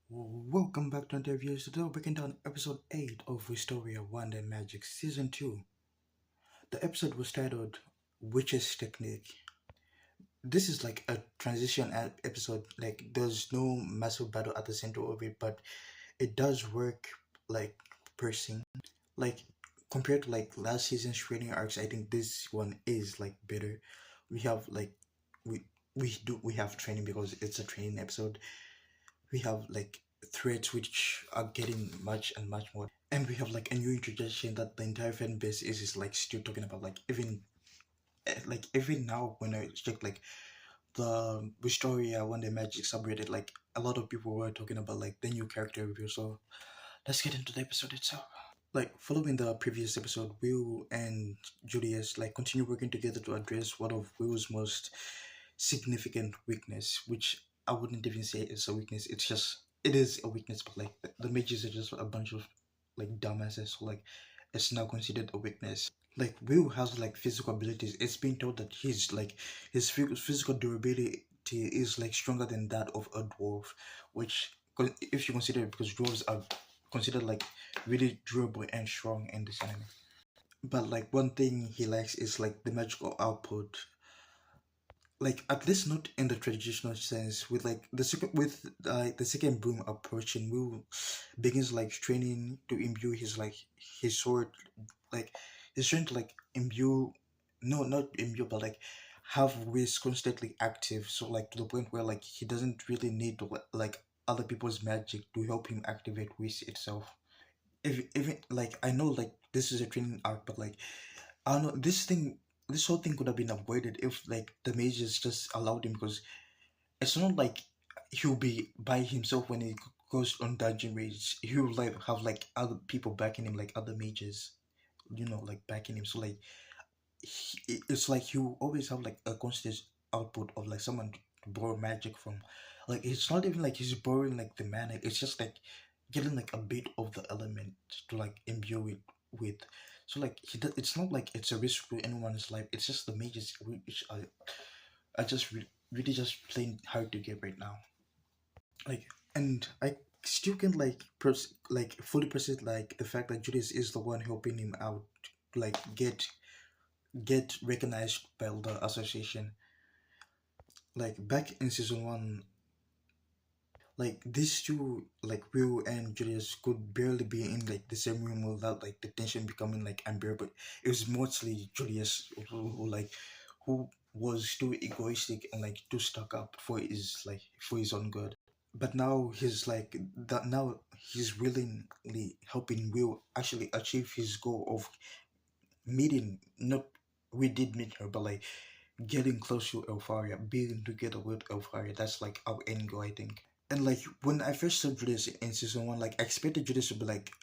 Welcome back to interviews. Today we're breaking down episode 8 of Wistoria Wonder and Magic Season 2. The episode was titled Witch's Technique. This is like a transition episode, like there's no massive battle at the center of it, but it does work like pacing. Like compared to like last season's training arcs, I think this one is like better. We have like we we have training because it's a training episode. We have like threads which are getting much and much more, and we have like a new introduction that the entire fan base is like still talking about, like even now when I check like the Wistoria when the Magic subreddit, like a lot of people were talking about like the new character review. So let's get into the episode itself. Like following the previous episode, Will and Julius like continue working together to address one of Will's most significant weakness, which I wouldn't even say is a weakness. It is a weakness, but like the mages are just a bunch of like dumbasses. So like it's now considered a weakness. Like Will has like physical abilities. It's been told that his physical durability is like stronger than that of a dwarf, which if you consider it, because dwarves are considered like really durable and strong in this anime. But like one thing he likes is like the magical output, like at least not in the traditional sense. With like the second broom approaching, Will begins like training to imbue his sword, like he's trying to like imbue, no, not imbue, but like have Whis constantly active, so like to the point where like he doesn't really need to like other people's magic to help him activate Whis itself. If even like I know like this is a training arc, but like I don't know, this whole thing could have been avoided if like the mages just allowed him, because it's not like he'll be by himself when he goes on dungeon raids. He'll like have like other people backing him, like other mages, like backing him. So like it's like you always have like a constant output of like someone to borrow magic from. Like it's not even like he's borrowing like the mana. It's just like getting like a bit of the element to like imbue it with. So like it's not like it's a risk to anyone's life. It's just the mages which are just really just plain hard to get right now. Like, and I still can't like like fully process like the fact that Julius is the one helping him out, like get recognized by the association. Like back in season one, like these two, like Will and Julius, could barely be in like the same room without like the tension becoming like unbearable. It was mostly Julius who was too egoistic and like too stuck up for his own good. But now he's willingly helping Will actually achieve his goal of meeting, not we did meet her, but like getting close to Elfaria, being together with Elfaria. That's like our end goal, I think. And like when I first saw Judas in season one, like I expected Judas to be like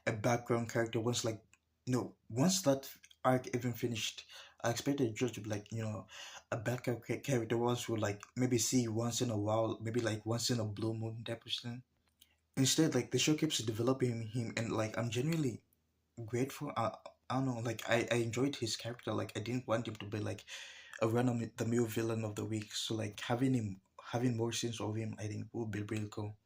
a background character. Once that arc even finished, I expected Judas to be like a background character. Once we like maybe see once in a while, maybe like once in a blue moon type of thing. Instead, like the show keeps developing him, and like I'm genuinely grateful. I don't know, like I enjoyed his character. Like I didn't want him to be like a random the male villain of the week. So like having more scenes of him, I think would be really cool.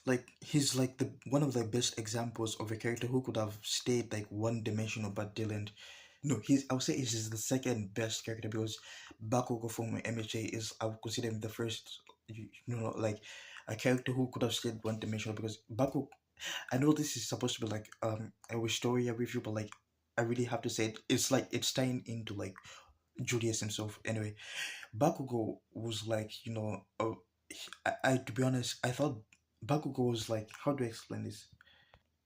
Like he's like the one of the best examples of a character who could have stayed like one dimensional but didn't. No, I would say he's the second best character, because Bakugo from MHA is, I would consider him the first. Like a character who could have stayed one dimensional, because Bakugo. I know this is supposed to be like a Wistoria review, but like I really have to say it's like it's tying into like Julius himself. Anyway, Bakugo was like, I to be honest, I thought Bakugo was like, how do I explain this?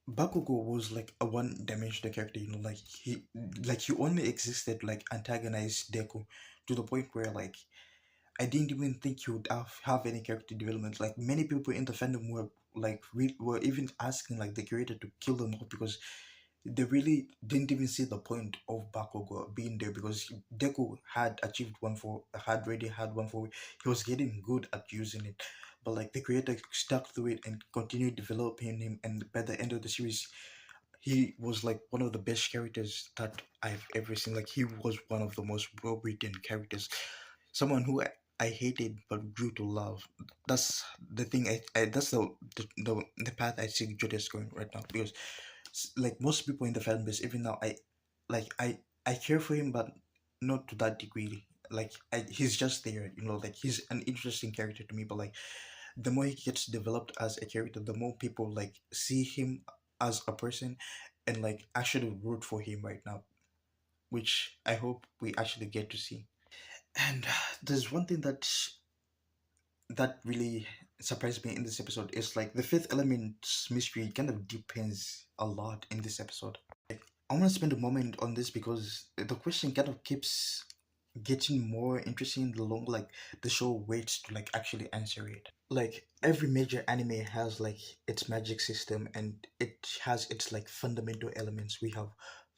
Bakugo was like a one-dimensional character, he only existed like antagonized Deku, to the point where like I didn't even think he would have any character development. Like many people in the fandom were like were even asking like the creator to kill him off, because they really didn't even see the point of Bakugo being there, because Deku had already had one for, he was getting good at using it, but like the creator stuck through it and continued developing him, and by the end of the series, he was like one of the best characters that I've ever seen. Like he was one of the most well written characters, someone who I I hated but grew to love. That's the thing. That's the path I see Judas going right now, because like most people in the fan base, even now, like I care for him, but not to that degree. Like he's just there, like he's an interesting character to me, but like the more he gets developed as a character, the more people like see him as a person, and like actually root for him right now, which I hope we actually get to see. And there's one thing that really surprised me in this episode is like the fifth element's mystery kind of deepens a lot in this episode. I want to spend a moment on this because the question kind of keeps getting more interesting the longer like the show waits to like actually answer it. Like every major anime has like its magic system, and it has its like fundamental elements. We have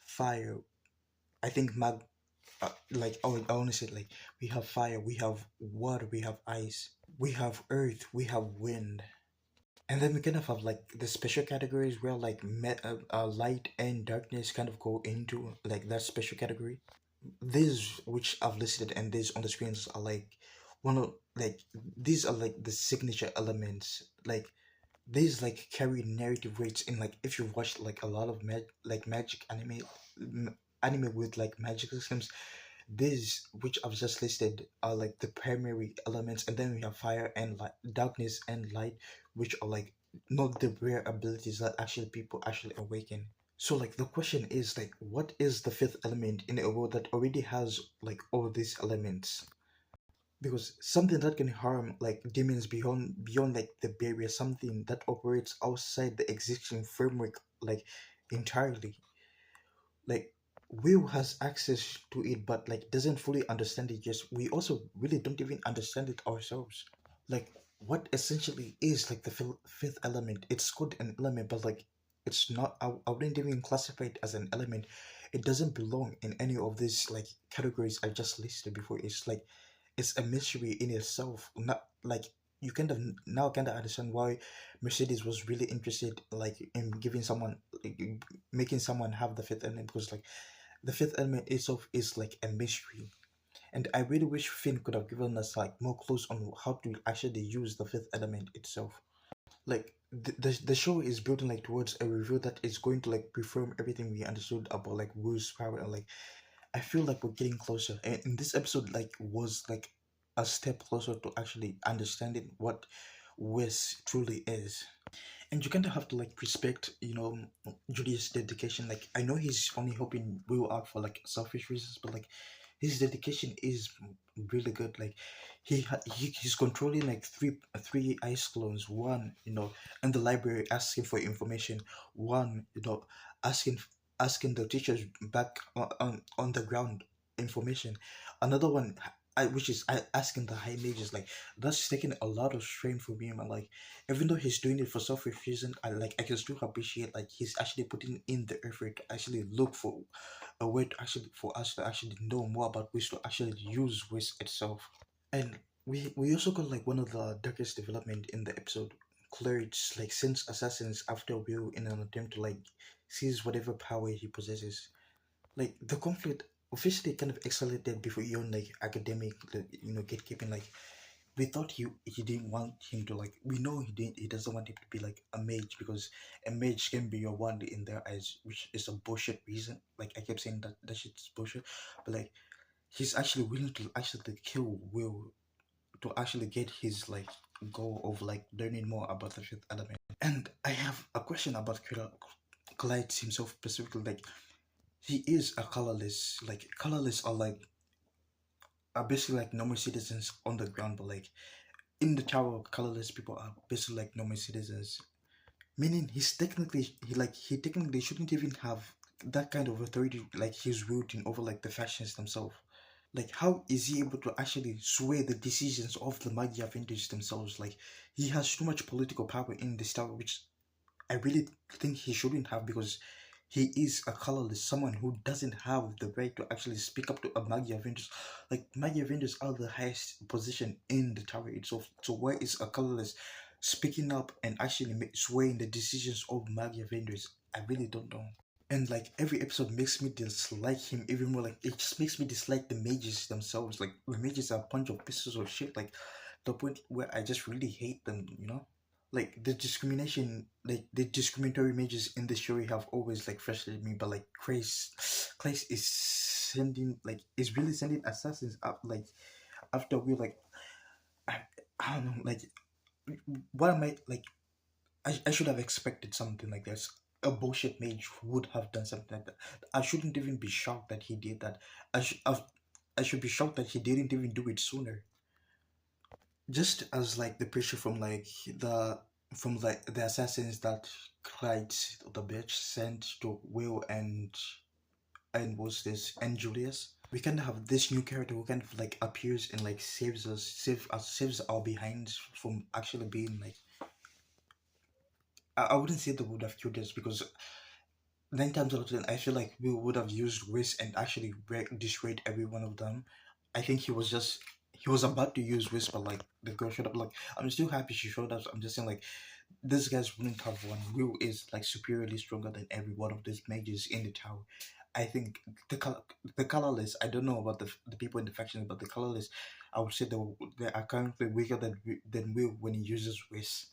fire. I think like I want to say like we have fire, we have water, we have ice, we have earth, we have wind. And then we kind of have like the special categories where like light and darkness kind of go into like that special category. These which I've listed and these on the screens are like one of like these are like the signature elements. Like these like carry narrative weights in, like if you've watched like a lot of magic anime with like magic systems, these which I've just listed are like the primary elements, and then we have fire and light, darkness and light, which are like not the rare abilities that actually people actually awaken. So like the question is like, what is the fifth element in a world that already has like all these elements? Because something that can harm like demons beyond like the barrier, something that operates outside the existing framework like entirely. Like Will has access to it, but like doesn't fully understand it. Yes, we also really don't even understand it ourselves. Like what essentially is like the fifth element? It's called an element, but like it's not. I wouldn't even classify it as an element. It doesn't belong in any of these like categories I just listed before. It's like it's a mystery in itself. Not like you kind of now kind of understand why Mercedes was really interested like in giving someone like, making someone have the fifth element, because like the fifth element itself is like a mystery. And I really wish Finn could have given us like more clues on how to actually use the fifth element itself. Like the show is building like towards a reveal that is going to like confirm everything we understood about like Wu's power, and like I feel like we're getting closer. And in this episode like was like a step closer to actually understanding what Wes truly is. And you kind of have to like respect, Julius' dedication. Like I know he's only helping Will out for like selfish reasons, but like his dedication is really good. Like he's controlling like three ice clones. One, in the library asking for information. One, asking asking the teachers back on the ground information. Another one, which is asking the high mages. Like that's taking a lot of strain for me, and like even though he's doing it for selfish reason, I can still appreciate like he's actually putting in the effort to actually look for a way to actually for us to actually know more about ways to actually use waste itself. And we also got like one of the darkest development in the episode. Clerks like sends assassins after Will in an attempt to like seize whatever power he possesses. Like the conflict officially kind of escalated before even like academic gatekeeping. Like we thought he didn't want him to like, we know he doesn't want him to be like a mage, because a mage can be your wand in their eyes, which is a bullshit reason. Like I kept saying that shit's bullshit, but like he's actually willing to actually kill Will to actually get his like goal of like learning more about the fifth element. And I have a question about Clyde himself specifically. Like he is a colorless. Like colorless are basically like normal citizens on the ground, but like in the tower, colorless people are basically like normal citizens. Meaning he technically shouldn't even have that kind of authority, like he's ruling over like the fashions themselves. Like how is he able to actually sway the decisions of the Magyar vendors themselves? Like he has too much political power in this tower, which I really think he shouldn't have, because he is a colorless, someone who doesn't have the right to actually speak up to a Magyar vendors. Like Magyar vendors are the highest position in the tower itself. So why is a colorless speaking up and actually swaying the decisions of Magyar vendors? I really don't know. And like every episode makes me dislike him even more. Like it just makes me dislike the mages themselves. Like the mages are a bunch of pieces of shit. Like the point where I just really hate them, you know? Like the discrimination, like the discriminatory mages in the story have always like frustrated me, but like Christ is sending, like is really sending assassins up like after we like I, I don't know, like what am I like I should have expected something like this. A bullshit mage would have done something like that. I shouldn't even be shocked that he did that. I should be shocked that he didn't even do it sooner. Just as like the pressure from like the assassins that Clyde the bitch sent to Will and was this and Julius. We kind of have this new character who kind of like appears and like saves our behinds from actually being like I wouldn't say they would have killed us because 9 times out of 10, I feel like we would have used Wiz and actually destroyed every one of them. I think he was about to use Wiz, but like the girl showed up. Like I'm still happy she showed up. So I'm just saying like these guys wouldn't have won. Will is like superiorly stronger than every one of these mages in the tower. I think the colorless. I don't know about the people in the factions, but the colorless, I would say they are currently weaker than Will when he uses Wiz.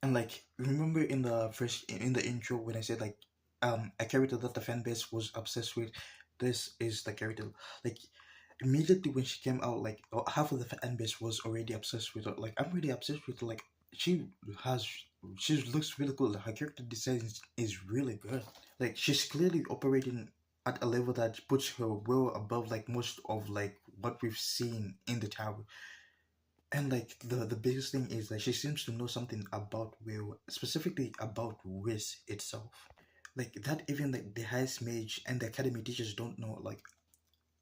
And like remember in the intro when I said like a character that the fan base was obsessed with, this is the character. Like immediately when she came out, like half of the fan base was already obsessed with her. Like I'm really obsessed with her. Like she has she looks really good. Her character design is really good. Like she's clearly operating at a level that puts her well above like most of like what we've seen in the tower. And like the biggest thing is that she seems to know something about Will, specifically about Wiz itself. Like that even like the highest mage and the academy teachers don't know. Like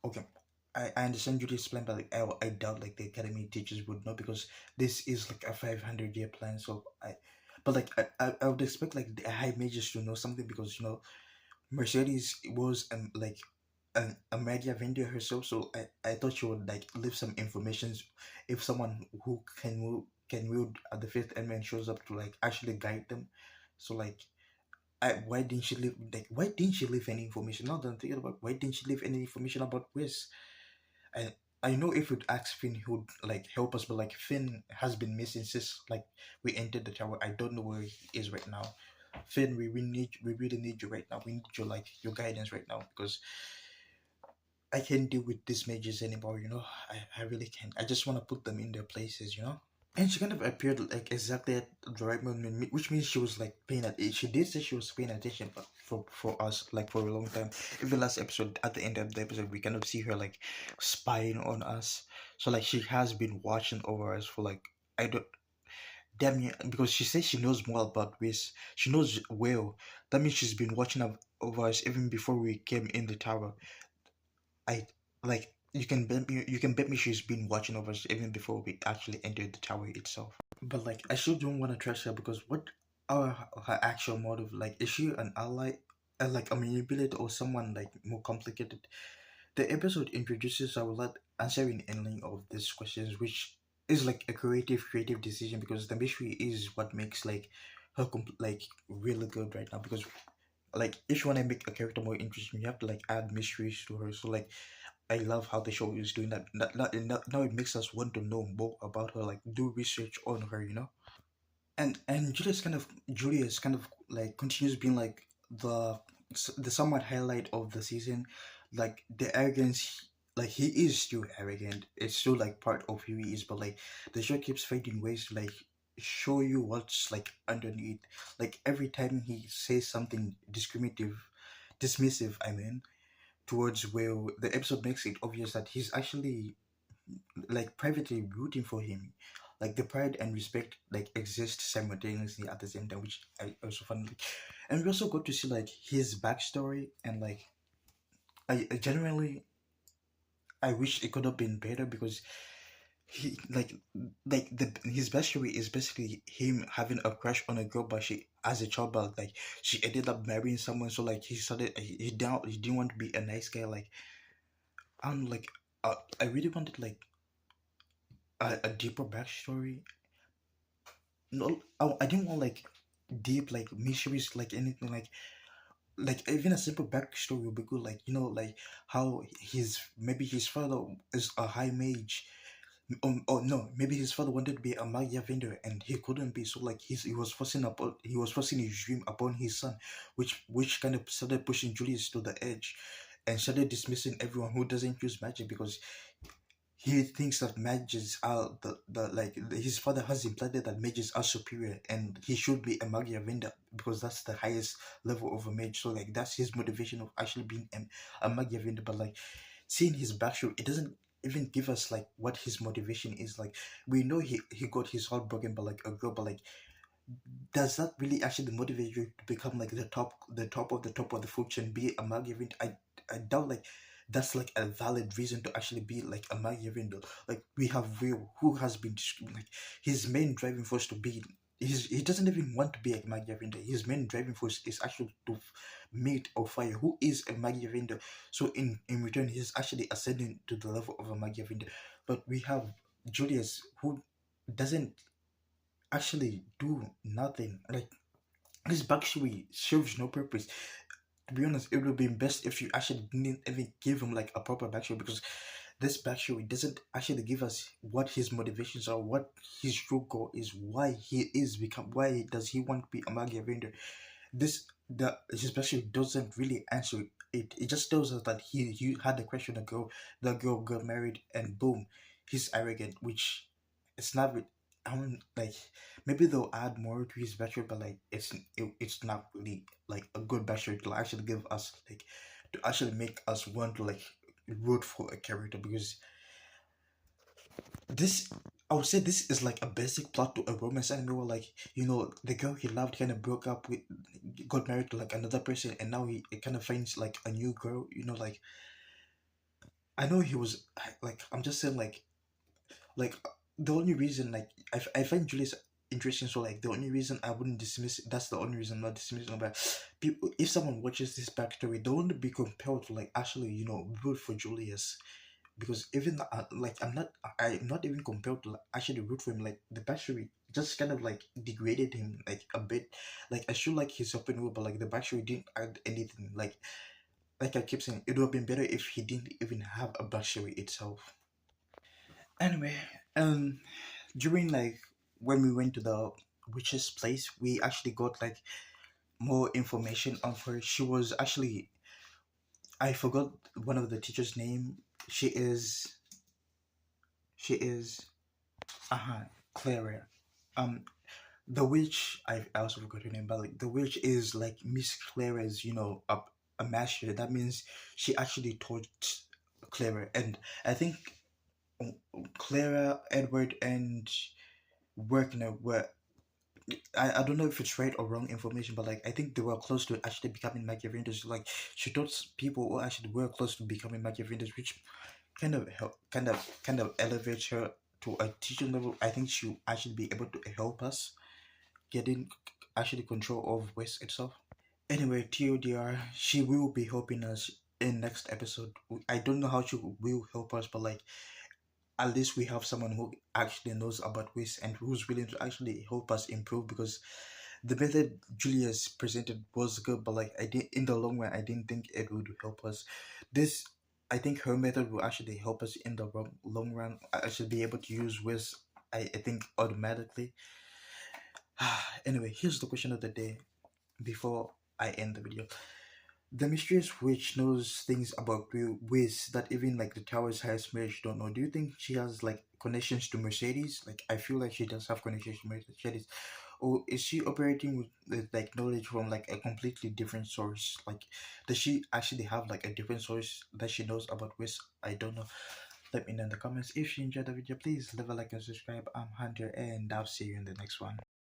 okay, I understand Judy's plan, but like I doubt like the academy teachers would know because this is like a 500-year plan. So but like I would expect like the high mages to know something because you know Mercedes was like a media vendor herself, so I thought she would like leave some information if someone who can wield at the fifth element shows up to like actually guide them. So like why didn't she leave why didn't she leave any information? Now that I'm thinking about why didn't she leave any information about Wiz? I I know if we'd ask Finn, he would like help us, but like Finn has been missing since like we entered the tower. I don't know where he is right now. Finn, we really need you right now. We need your like your guidance right now because I can't deal with these mages anymore. You know, I really can't. I just want to put them in their places. You know. And she kind of appeared like exactly at the right moment, which means she was like paying attention. She did say she was paying attention, but for us, like for a long time. Even last episode, at the end of the episode, we kind of see her like spying on us. So like she has been watching over us for like I don't damn you because she says she knows more about this. She knows well. That means she's been watching over us even before we came in the tower. I like you can bet me she's been watching over us even before we actually entered the tower itself. But like, I still don't want to trust her because what are her actual motive? Like, is she an ally, like a manipulator, or someone like more complicated? The episode introduces our lot answering any of these questions, which is like a creative decision because the mystery is what makes like her like really good right now. Because like, if you want to make a character more interesting, you have to like add mysteries to her. So like, I love how the show is doing that. Now it makes us want to know more about her, like do research on her, you know. And Julius kind of like continues being like the the somewhat highlight of the season, like the arrogance. Like he is still arrogant. It's still like part of who he is, but like the show keeps finding ways to like show you what's like underneath. Like every time he says something dismissive. I mean, towards Will, the episode makes it obvious that he's actually like privately rooting for him. Like the pride and respect like exist simultaneously at the same time, which I also find like, and we also got to see like his backstory and like I genuinely I wish it could have been better because he like the his backstory is basically him having a crush on a girl, but she as a child, but like she ended up marrying someone, so like he didn't want to be a nice guy. Like I'm like I really wanted like a deeper backstory. No, I didn't want like deep like mysteries like anything like like even a simple backstory would be good. Like like how his father is a high mage. Oh no, maybe his father wanted to be a magia vendor and he couldn't be. So like he was forcing his dream upon his son, which kind of started pushing Julius to the edge, and started dismissing everyone who doesn't use magic because he thinks that mages are his father has implanted that mages are superior and he should be a magia vendor because that's the highest level of a mage. So like that's his motivation of actually being a magia vendor. But like seeing his backstory, it doesn't even give us like what his motivation is. Like we know he got his heart broken by like a girl, but like does that really actually motivate you to become like the top of the food chain, be a Magivin? I doubt like that's like a valid reason to actually be like a Magivin though. Like we have Will who has been like his main driving force to be. He doesn't even want to be a Magiavinder. His main driving force is actually to meet or fire who is a Magiavinder. So in return, he's actually ascending to the level of a Magiavinder. But we have Julius who doesn't actually do nothing. Like this backstory serves no purpose. To be honest, it would have been best if you actually didn't even give him like a proper backstory because this backstory doesn't actually give us what his motivations are, what his true goal is, why does he want to be a Magia Vendor. The his backstory doesn't really answer it. It just tells us that he had a crush on a girl, the girl got married, and boom, he's arrogant, which it's not. I mean, like maybe they'll add more to his backstory, but like it's not really like a good backstory to actually give us like to actually make us want to like root for a character because this I would say this is like a basic plot to a romance anime where like the girl he loved kind of broke up with, got married to like another person, and now he kind of finds like a new girl. Like I know he was like I'm just saying like the only reason like I find Julius interesting, so like the only reason I wouldn't dismiss it, that's the only reason I'm not dismissing, but people, if someone watches this backstory, they won't be compelled to like actually root for Julius because even like I'm not even compelled to like, actually root for him. Like the backstory just kind of like degraded him like a bit. Like I should like his open world, but like the backstory didn't add anything. Like I keep saying, it would have been better if he didn't even have a backstory itself. Anyway, during like when we went to the witch's place, we actually got like more information of her. She was actually, I forgot one of the teachers' name. She is she is Clara. Um the witch, I also forgot her name, but like the witch is like Miss Clara's, a master. That means she actually taught Clara, and I think Clara, Edward, and Werkner were, I don't know if it's right or wrong information, but like I think they were close to actually becoming Machiavellians. Like she taught people who actually were close to becoming Machiavellians, which kind of elevates her to a teaching level. I think she'll actually be able to help us getting actually control of West itself. Anyway, TODR, she will be helping us in next episode. I don't know how she will help us, but like at least we have someone who actually knows about West and who's willing to actually help us improve because the method Julius presented was good, but like I did in the long run, I didn't think it would help us. This, I think her method will actually help us in the long run. I should be able to use Wiz, I think automatically. Anyway, here's the question of the day before I end the video. The mysterious witch knows things about Wiz that even like the tower's highest mage don't know. Do you think she has like connections to Mercedes? Like I feel like she does have connections to Mercedes. Or is she operating with like knowledge from like a completely different source? Like does she actually have like a different source that she knows about Wiz? I don't know. Let me know in the comments. If you enjoyed the video, please leave a like and subscribe. I'm Hunter and I'll see you in the next one.